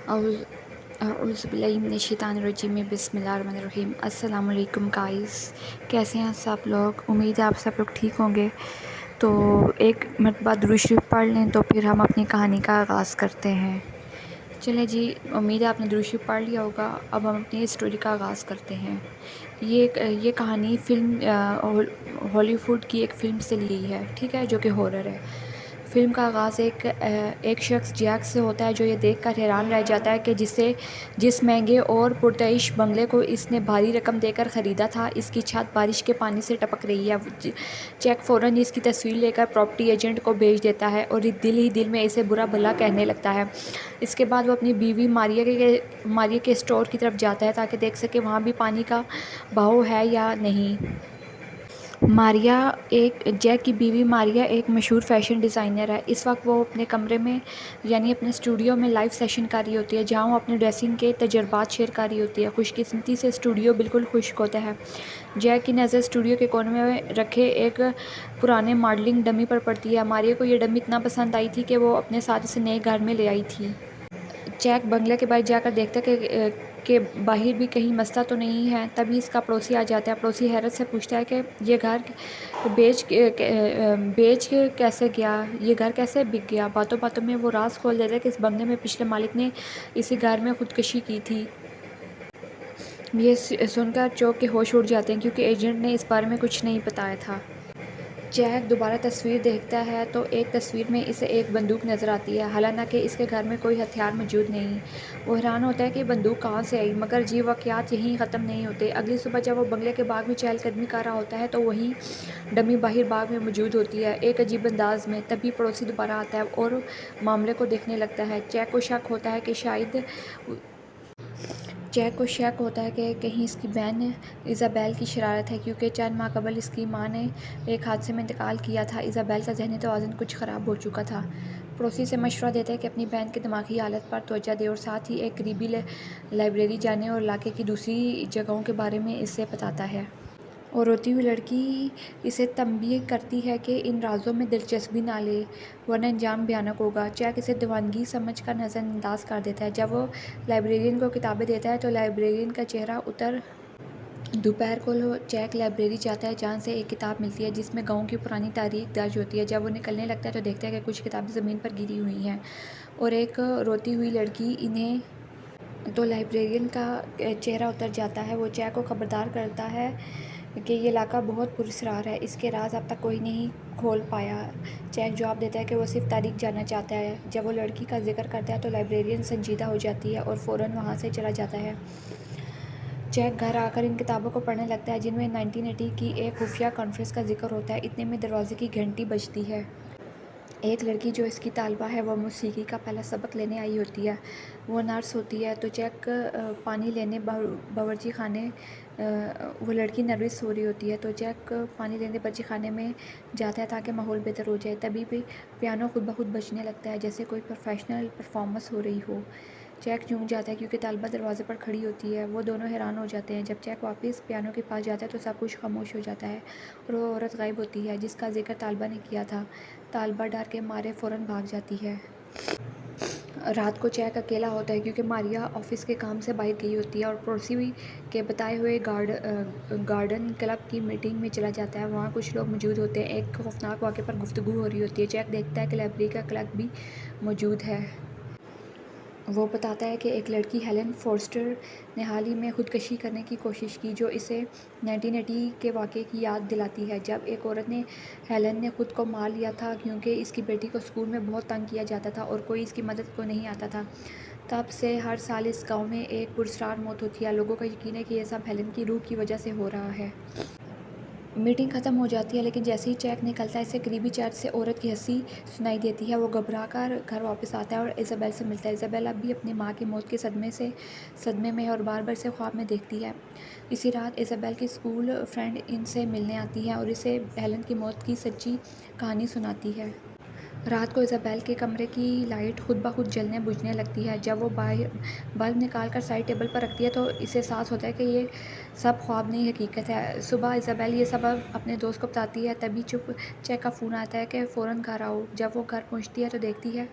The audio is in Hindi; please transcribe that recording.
औज़ुबिल्लाहिमिनश्शैतानिर्रजीम बिस्मिल्लाहिर्रहमानिर्रहीम। अस्सलाम वालेकुम गाइस, कैसे हैं सब लोग। उम्मीद है आप सब लोग ठीक होंगे। तो एक मरतबा दुरूद शरीफ पढ़ लें तो फिर हम अपनी कहानी का आगाज़ करते हैं। चलें जी, उम्मीद है आपने दुरूद शरीफ पढ़ लिया होगा। अब हम अपनी स्टोरी का आगाज़ करते हैं। ये कहानी हॉलीवुड की एक फ़िल्म से ली गई है, ठीक है, जो कि हॉरर है। फ़िल्म का आगाज़ एक शख्स जैक से होता है, जो ये देखकर हैरान रह जाता है कि जिस महंगे और पुरतइश बंगले को इसने भारी रकम देकर ख़रीदा था, इसकी छत बारिश के पानी से टपक रही है। जैक फ़ौरन इसकी तस्वीर लेकर प्रॉपर्टी एजेंट को भेज देता है और दिल ही दिल में इसे बुरा भला कहने लगता है। इसके बाद वो अपनी बीवी मारिया के स्टोर की तरफ जाता है ताकि देख सके वहाँ भी पानी का बहाव है या नहीं। जैक की बीवी मारिया एक मशहूर फ़ैशन डिज़ाइनर है। इस वक्त वो अपने कमरे में यानी अपने स्टूडियो में लाइव सेशन कर रही होती है, जहाँ वो अपने ड्रेसिंग के तजर्बात शेयर कर रही होती है। खुशकिस्मती से स्टूडियो बिल्कुल खुश्क होता है। जैक की नज़र स्टूडियो के कोने में रखे एक पुराने मॉडलिंग डमी पर पड़ती है। मारिया को यह डमी इतना पसंद आई थी कि वो अपने साथ इसे नए घर में ले आई थी। जैक बंगले के बाहर जाकर देखता है कि बाहर भी कहीं मस्ता तो नहीं है। तभी इसका पड़ोसी आ जाता है। पड़ोसी हैरत से पूछता है कि ये घर बेच के कैसे गया, ये घर कैसे बिक गया। बातों बातों में वो राज खोल देता है कि इस बंगले में पिछले मालिक ने इसी घर में खुदकुशी की थी। ये सुनकर चौंक के होश उड़ जाते हैं, क्योंकि एजेंट ने इस बारे में कुछ नहीं बताया था। जैक दोबारा तस्वीर देखता है तो एक तस्वीर में इसे एक बंदूक नज़र आती है, हालांकि इसके घर में कोई हथियार मौजूद नहीं। वो हैरान होता है कि बंदूक कहाँ से आई, मगर जी वाक़यात यहीं ख़त्म नहीं होते। अगली सुबह जब वो बंगले के बाग में चहलकदमी कर रहा होता है तो वहीं डमी बाहर बाग में मौजूद होती है, एक अजीब अंदाज में। तभी पड़ोसी दोबारा आता है और मामले को देखने लगता है। जैक को शक होता है कि कहीं इसकी बहन इज़ाबेल की शरारत है, क्योंकि चंद माह कबल इसकी मां ने एक हादसे में इंतकाल किया था। इज़ाबेल का ज़हनी तवाज़ुन कुछ ख़राब हो चुका था। पड़ोसी से मशवरा देता है कि अपनी बहन की दिमागी हालत पर तवज्जो दे और साथ ही एक करीबी लाइब्रेरी जाने और इलाके की दूसरी जगहों के बारे में इसे बताता है। और रोती हुई लड़की इसे तंबीह करती है कि इन राज़ों में दिलचस्पी ना ले, वरना अंजाम भयानक होगा। जैक इसे दीवानगी समझकर नज़रअंदाज कर देता है। जब वो लाइब्रेरियन को किताबें देता है तो लाइब्रेरियन का चेहरा उतर दोपहर को जैक लाइब्रेरी जाता है, जहाँ से एक किताब मिलती है जिसमें गाँव की पुरानी तारीख दर्ज होती है। जब वो निकलने लगता है तो देखता है कि कुछ किताबें ज़मीन पर गिरी हुई हैं और एक रोती हुई लड़की इन्हें। तो लाइब्रेरियन का चेहरा उतर जाता है। वो जैक को खबरदार करता है कि ये इलाका बहुत पुरअसरार है, इसके राज अब तक कोई नहीं खोल पाया। जैक जवाब देता है कि वो सिर्फ तारीख जानना चाहता है। जब वो लड़की का जिक्र करता है तो लाइब्रेरियन संजीदा हो जाती है और फ़ौरन वहाँ से चला जाता है। जैक घर आकर इन किताबों को पढ़ने लगता है, जिनमें 1980 की एक खुफिया कॉन्फ्रेंस का जिक्र होता है। इतने में दरवाजे की घंटी बजती है। एक लड़की जो इसकी तालिबा है, वो मौसीकी का पहला सबक लेने आई होती है। वो नर्स होती है। तो जैक पानी लेने बावर्ची खाने वो लड़की नर्वस हो रही होती है, तो जैक पानी लेने बावर्ची खाने में जाता है ताकि माहौल बेहतर हो जाए। तभी भी पियानो खुद ब खुद बजने लगता है, जैसे कोई प्रोफेशनल परफॉर्मेंस हो रही हो। जैक चूक जाता है क्योंकि तालिबा दरवाजे पर खड़ी होती है। वो दोनों हैरान हो जाते हैं। जब जैक वापस पियानो के पास जाता है तो सब कुछ खामोश हो जाता है और वो औरत गायब होती है जिसका जिक्र तालिबा ने किया था। तालिबा डर के मारे फ़ौरन भाग जाती है। रात को जैक अकेला होता है क्योंकि मारिया ऑफिस के काम से बाहर गई होती है और पड़ोसी के बताए हुए गार्डन क्लब की मीटिंग में चला जाता है। वहाँ कुछ लोग मौजूद होते हैं। एक खौफनाक वाक़े पर गुफ्तगू हो रही होती है। जैक देखता है कि लाइब्रेरी का क्लर्क भी मौजूद है। वो बताता है कि एक लड़की हेलन फोर्स्टर ने हाल ही में खुदकुशी करने की कोशिश की, जो इसे 1980 के वाक़े की याद दिलाती है, जब एक औरत ने हेलन ने खुद को मार लिया था क्योंकि इसकी बेटी को स्कूल में बहुत तंग किया जाता था और कोई इसकी मदद को नहीं आता था। तब से हर साल इस गांव में एक पुरस्कार मौत होती है। लोगों का यकीन है कि यह सब हेलन की रूह की वजह से हो रहा है। मीटिंग ख़त्म हो जाती है, लेकिन जैसे ही जैक निकलता है इसे करीबी चर्च से औरत की हंसी सुनाई देती है। वो घबराकर घर वापस आता है और इज़ाबेल से मिलता है। इज़ाबेल अब भी अपनी माँ की मौत के सदमे में है और बार बार इसे ख्वाब में देखती है। इसी रात इज़ाबेल की स्कूल फ्रेंड इनसे मिलने आती है और इसे हेलन की मौत की सच्ची कहानी सुनाती है। रात को इज़ाबेल के कमरे की लाइट खुद ब खुद जलने बुझने लगती है। जब वो बल्ब निकाल कर साइड टेबल पर रखती है तो इसे एहसास होता है कि ये सब ख्वाब नहीं हकीकत है। सुबह इज़ाबेल ये सब अपने दोस्त को बताती है। तभी चेक का फ़ोन आता है कि फ़ौरन घर आओ। जब वो घर पहुंचती है तो देखती है